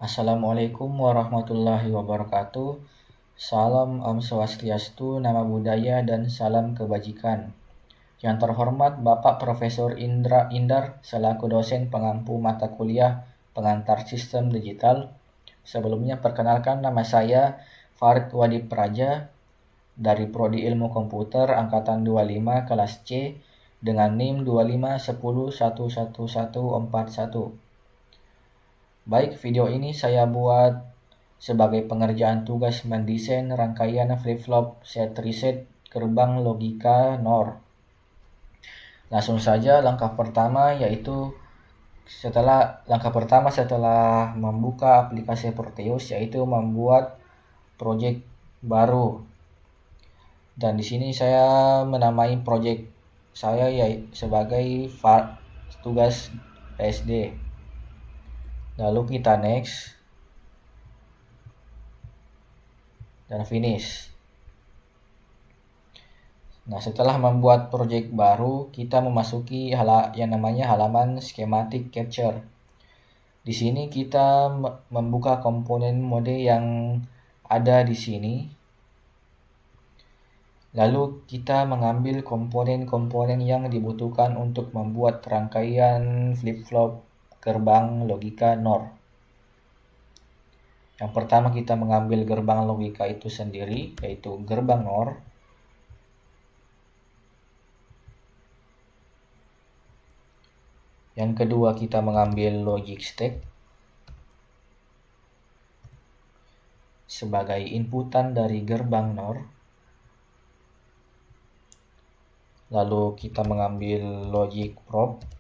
Assalamualaikum warahmatullahi wabarakatuh. Salam Om Swastiastu, Nama Budaya, dan salam kebajikan. Yang terhormat Bapak Profesor Indar selaku dosen pengampu mata kuliah pengantar sistem digital. Sebelumnya perkenalkan, nama saya Farid Wadi Praja dari Prodi Ilmu Komputer Angkatan 25 kelas C dengan NIM 2510111141. Baik, video ini saya buat sebagai pengerjaan tugas mendesain rangkaian flip-flop set reset gerbang logika NOR. Langsung saja langkah pertama yaitu setelah membuka aplikasi Proteus yaitu membuat project baru. Dan di sini saya menamai project saya sebagai tugas PSD. Lalu kita next dan finish. Nah, setelah membuat project baru, kita memasuki yang namanya halaman schematic capture. Di sini kita membuka komponen mode yang ada di sini. Lalu kita mengambil komponen-komponen yang dibutuhkan untuk membuat rangkaian flip-flop gerbang logika NOR. Yang pertama kita mengambil gerbang logika itu sendiri, yaitu gerbang NOR. Yang kedua kita mengambil logic state sebagai inputan dari gerbang NOR. Lalu kita mengambil logic probe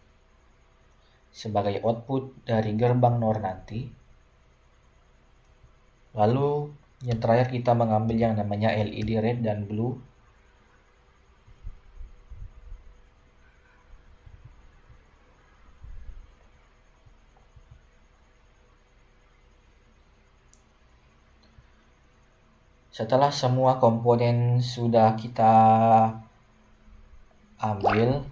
sebagai output dari gerbang NOR nanti. Lalu yang terakhir kita mengambil yang namanya LED red dan blue. Setelah semua komponen sudah kita ambil,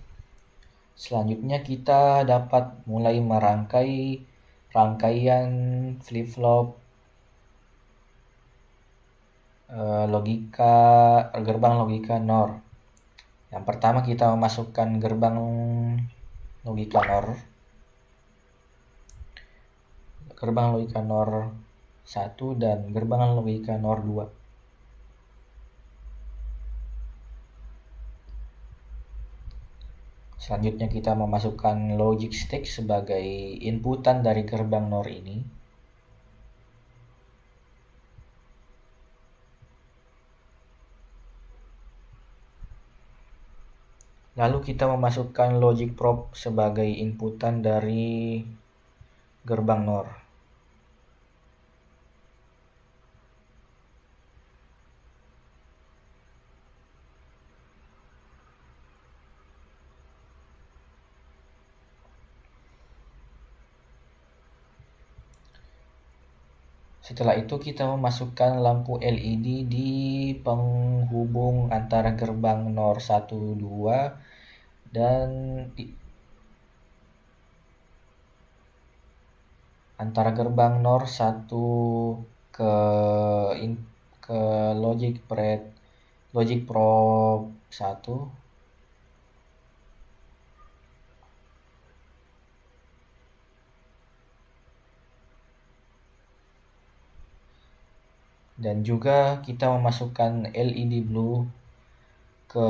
selanjutnya kita dapat mulai merangkai rangkaian flip-flop gerbang logika NOR. Yang pertama kita memasukkan gerbang logika NOR 1 dan gerbang logika NOR 2. Selanjutnya kita memasukkan logic state sebagai inputan dari gerbang NOR ini. Lalu kita memasukkan logic probe sebagai inputan dari gerbang NOR. Setelah itu kita memasukkan lampu LED di penghubung antara gerbang NOR 1, 2 dan antara gerbang NOR 1 ke logic probe 1 dan juga kita memasukkan LED blue ke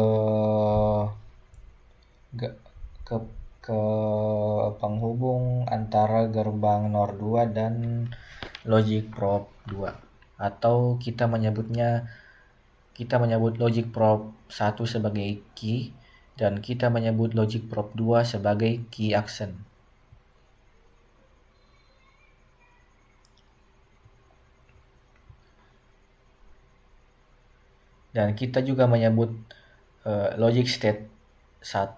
penghubung antara gerbang NOR 2 dan logic probe 2, atau kita menyebut logic probe 1 sebagai key dan kita menyebut logic probe 2 sebagai key action. Dan kita juga menyebut logic state 1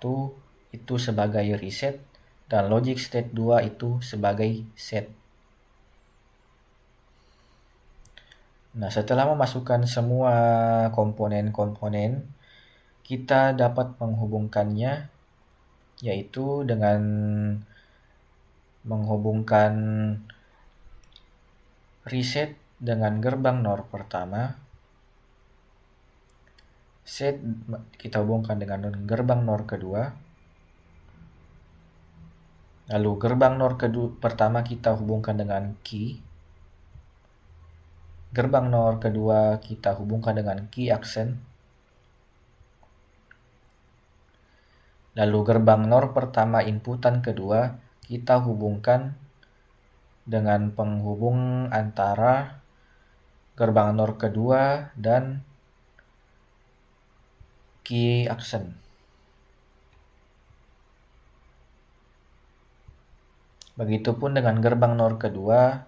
itu sebagai reset dan logic state 2 itu sebagai set. Nah, setelah memasukkan semua komponen-komponen, kita dapat menghubungkannya, yaitu dengan menghubungkan reset dengan gerbang NOR pertama, set kita hubungkan dengan gerbang NOR kedua, lalu gerbang NOR pertama kita hubungkan dengan key, gerbang NOR kedua kita hubungkan dengan key accent, lalu gerbang NOR pertama inputan kedua kita hubungkan dengan penghubung antara gerbang NOR kedua dan key accent. Begitupun dengan gerbang NOR kedua,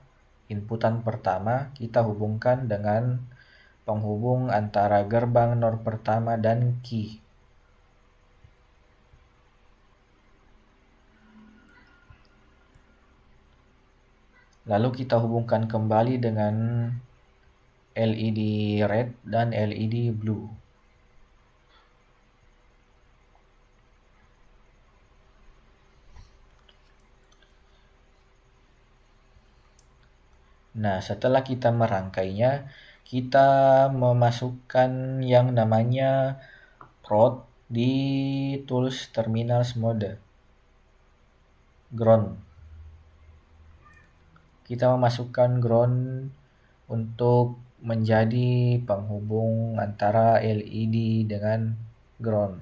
inputan pertama kita hubungkan dengan penghubung antara gerbang NOR pertama dan key. Lalu kita hubungkan kembali dengan LED red dan LED blue. Nah, setelah kita merangkainya, kita memasukkan yang namanya prod di tools terminals mode ground. Kita memasukkan ground untuk menjadi penghubung antara LED dengan ground.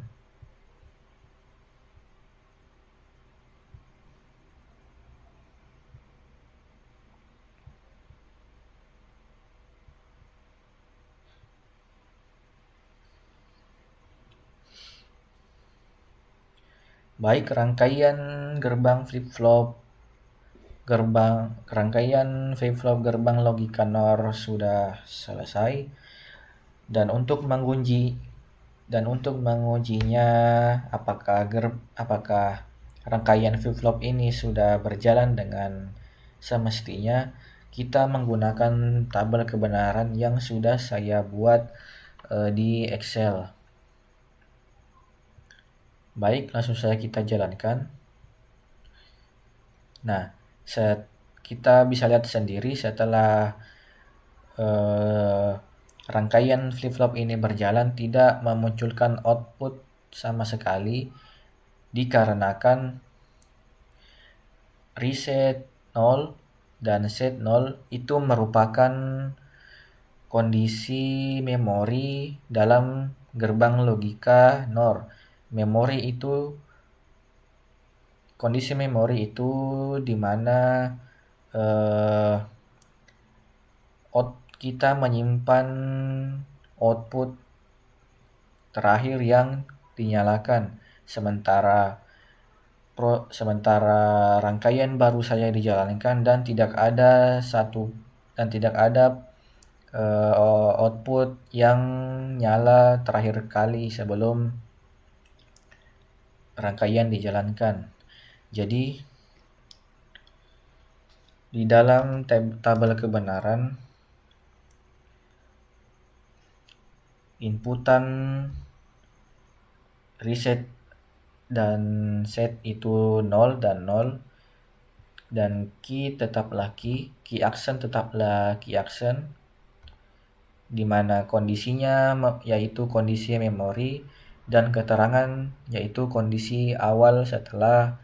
Baik, rangkaian flip-flop gerbang logika NOR sudah selesai. Dan untuk mengujinya apakah rangkaian flip-flop ini sudah berjalan dengan semestinya, kita menggunakan tabel kebenaran yang sudah saya buat di Excel. Baik, langsung saja kita jalankan. Nah, kita bisa lihat sendiri setelah rangkaian flip-flop ini berjalan tidak memunculkan output sama sekali dikarenakan reset 0 dan set 0 itu merupakan kondisi memori dalam gerbang logika NOR. Kondisi memori itu di mana kita menyimpan output terakhir yang dinyalakan, sementara rangkaian baru saja dijalankan dan tidak ada output yang nyala terakhir kali sebelum rangkaian dijalankan. Jadi di dalam tabel kebenaran inputan reset dan set itu 0 dan 0, dan key tetaplah key accent tetaplah key accent, di mana kondisinya yaitu kondisi memori dan keterangan yaitu kondisi awal setelah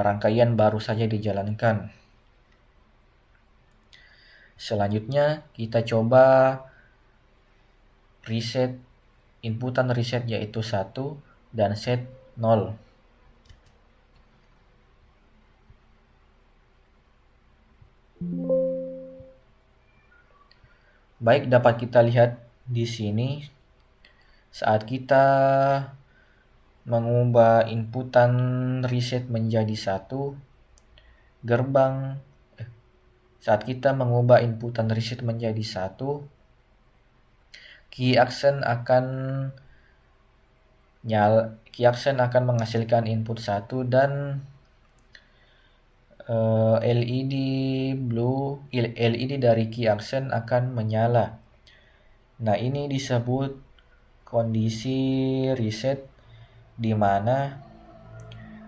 rangkaian baru saja dijalankan. Selanjutnya kita coba inputan reset yaitu 1 dan set 0. Baik, dapat kita lihat di sini saat kita mengubah inputan reset menjadi 1, saat kita mengubah inputan reset menjadi 1, key accent akan menghasilkan input 1 dan LED dari key accent akan menyala. Nah, ini disebut kondisi reset, di mana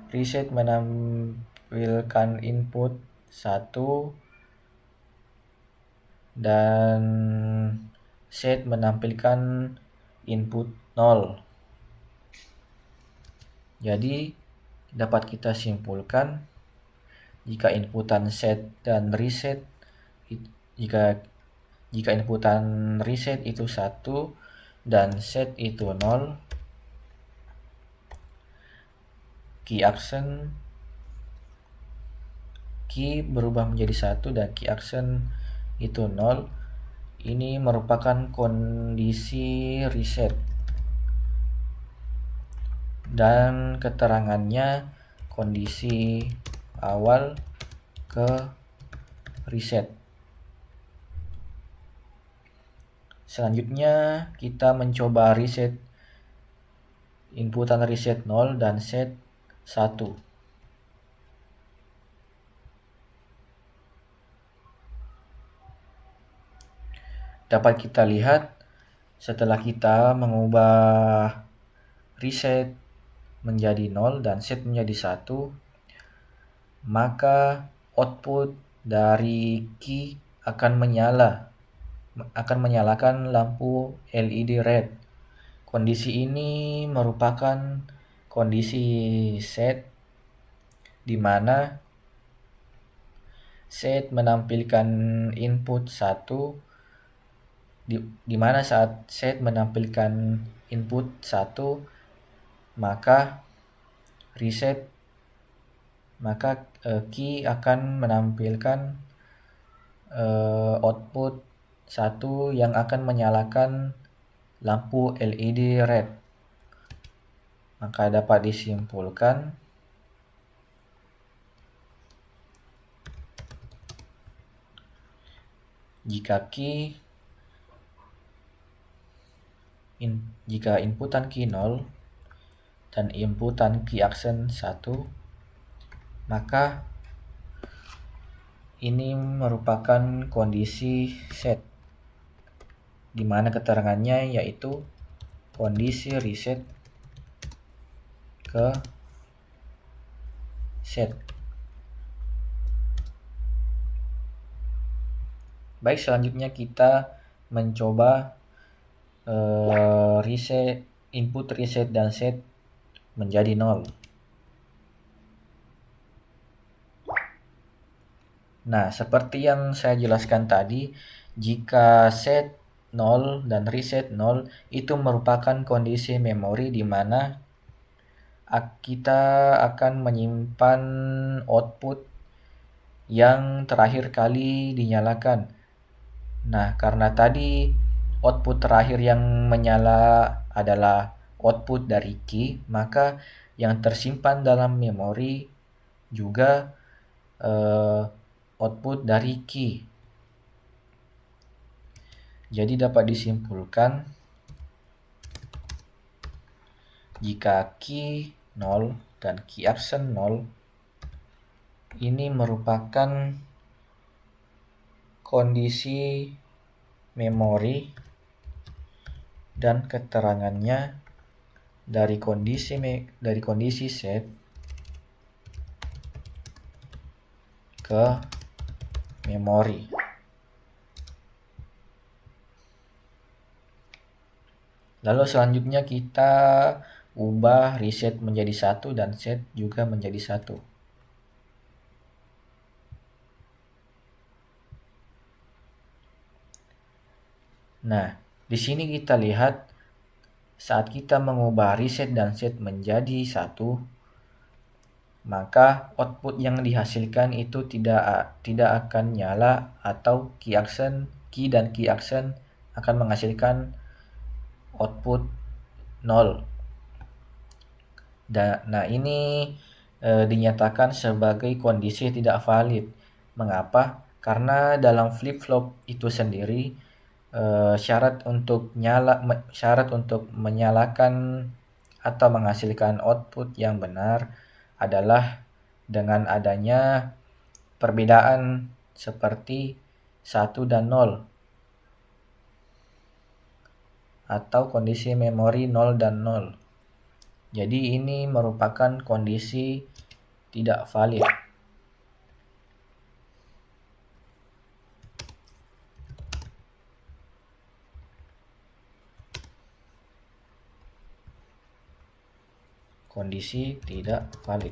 reset menampilkan input 1 dan set menampilkan input 0. Jadi dapat kita simpulkan jika inputan set dan reset jika inputan reset itu 1 dan set itu 0, key berubah menjadi 1 dan key action itu 0. Ini merupakan kondisi reset dan keterangannya kondisi awal ke reset. Selanjutnya kita mencoba reset inputan reset 0 dan set 1. Dapat kita lihat setelah kita mengubah reset menjadi 0 dan set menjadi 1, maka output dari key akan menyalakan lampu LED red. Kondisi ini merupakan kondisi set di mana set menampilkan input 1 di mana saat set menampilkan input 1 maka key akan menampilkan output 1 yang akan menyalakan lampu LED red. Maka dapat disimpulkan jika inputan key 0 dan inputan key action 1, maka ini merupakan kondisi set di mana keterangannya yaitu kondisi reset ke set. Baik, selanjutnya kita mencoba input reset dan set menjadi 0. Nah, seperti yang saya jelaskan tadi, jika set 0 dan reset 0 itu merupakan kondisi memori di mana kita akan menyimpan output yang terakhir kali dinyalakan. Nah, karena tadi output terakhir yang menyala adalah output dari key, maka yang tersimpan dalam memori juga output dari key. Jadi dapat disimpulkan jika key 0 dan key action 0 ini merupakan kondisi memori dan keterangannya dari kondisi set ke memori. Lalu selanjutnya kita ubah reset menjadi 1 dan set juga menjadi 1. Nah, di sini kita lihat saat kita mengubah reset dan set menjadi 1, maka output yang dihasilkan itu tidak akan nyala atau key dan key action akan menghasilkan output 0. Nah, ini dinyatakan sebagai kondisi tidak valid. Mengapa? Karena dalam flip-flop itu sendiri syarat untuk menyalakan atau menghasilkan output yang benar adalah dengan adanya perbedaan seperti 1 dan 0 atau kondisi memori 0 dan 0. Jadi ini merupakan kondisi tidak valid. kondisi tidak valid.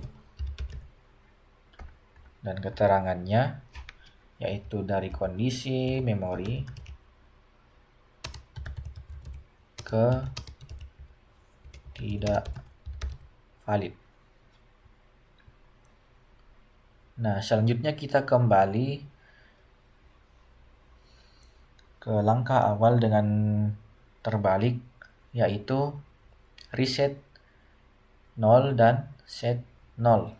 Dan keterangannya yaitu dari kondisi memori ke tidak valid. Nah, selanjutnya kita kembali ke langkah awal dengan terbalik, yaitu reset 0 dan set 0.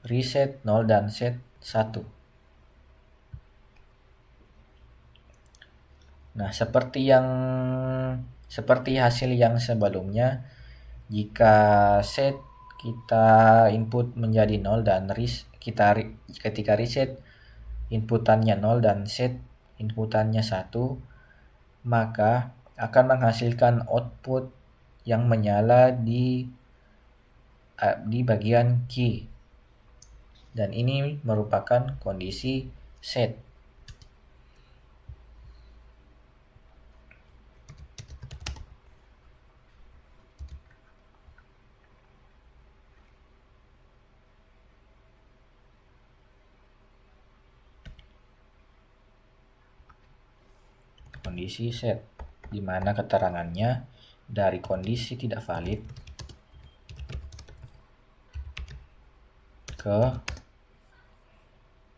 Reset 0 dan set 1. Nah, seperti hasil yang sebelumnya, jika set kita input menjadi 0 dan ketika reset inputannya 0 dan set inputannya 1, maka akan menghasilkan output yang menyala di bagian key. Dan ini merupakan kondisi set. Kondisi set, di mana keterangannya dari kondisi tidak valid ke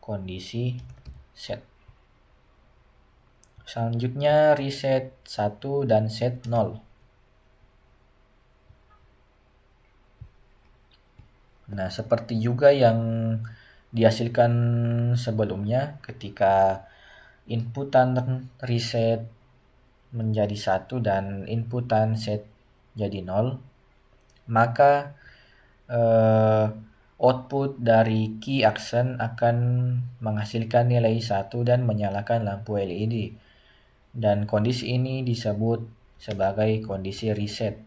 kondisi set. Selanjutnya reset 1 dan set 0. Nah, seperti juga yang dihasilkan sebelumnya, ketika inputan reset menjadi 1 dan inputan set jadi 0, maka output dari key action akan menghasilkan nilai 1 dan menyalakan lampu LED. Dan kondisi ini disebut sebagai kondisi reset.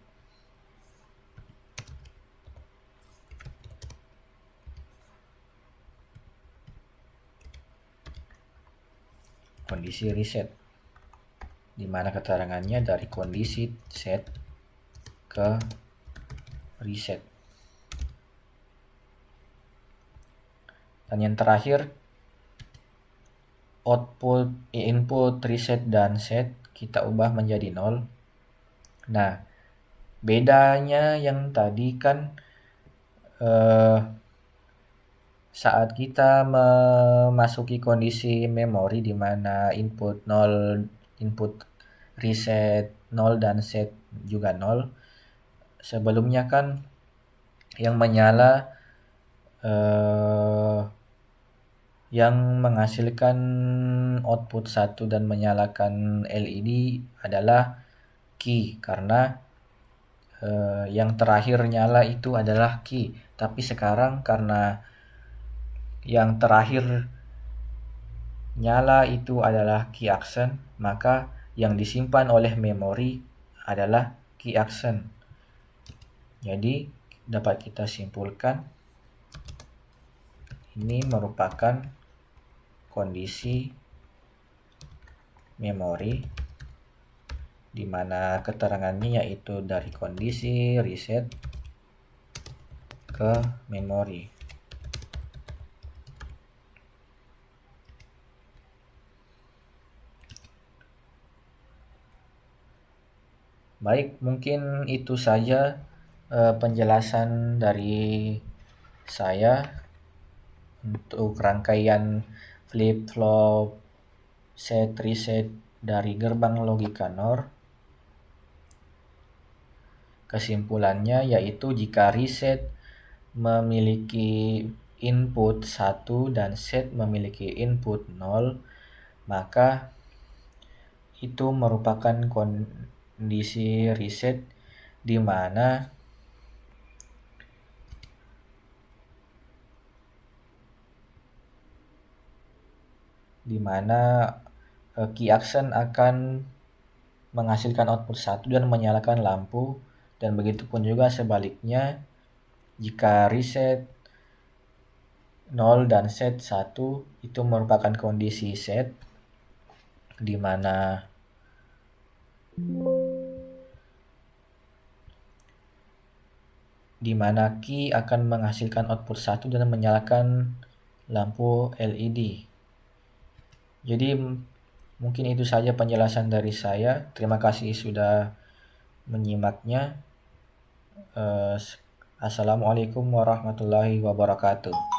Kondisi reset, di mana keterangannya dari kondisi set ke reset. Dan yang terakhir, input reset dan set kita ubah menjadi 0. Nah, bedanya yang tadi kan saat kita memasuki kondisi memori di mana input reset 0 dan set juga 0. Sebelumnya kan yang menyala yang menghasilkan output 1 dan menyalakan LED adalah key, karena yang terakhir nyala itu adalah key. Tapi sekarang karena yang terakhir nyala itu adalah key action, maka yang disimpan oleh memori adalah key action. Jadi dapat kita simpulkan ini merupakan kondisi memori di mana keterangannya yaitu dari kondisi reset ke memori. Baik, mungkin itu saja penjelasan dari saya untuk rangkaian flip-flop set reset dari gerbang logika NOR. Kesimpulannya yaitu jika reset memiliki input 1 dan set memiliki input 0, maka itu merupakan kondisi reset di mana key action akan menghasilkan output 1 dan menyalakan lampu, dan begitupun juga sebaliknya jika reset 0 dan set 1 itu merupakan kondisi set di mana di mana key akan menghasilkan output 1 dan menyalakan lampu LED. Jadi mungkin itu saja penjelasan dari saya. Terima kasih sudah menyimaknya. Assalamualaikum warahmatullahi wabarakatuh.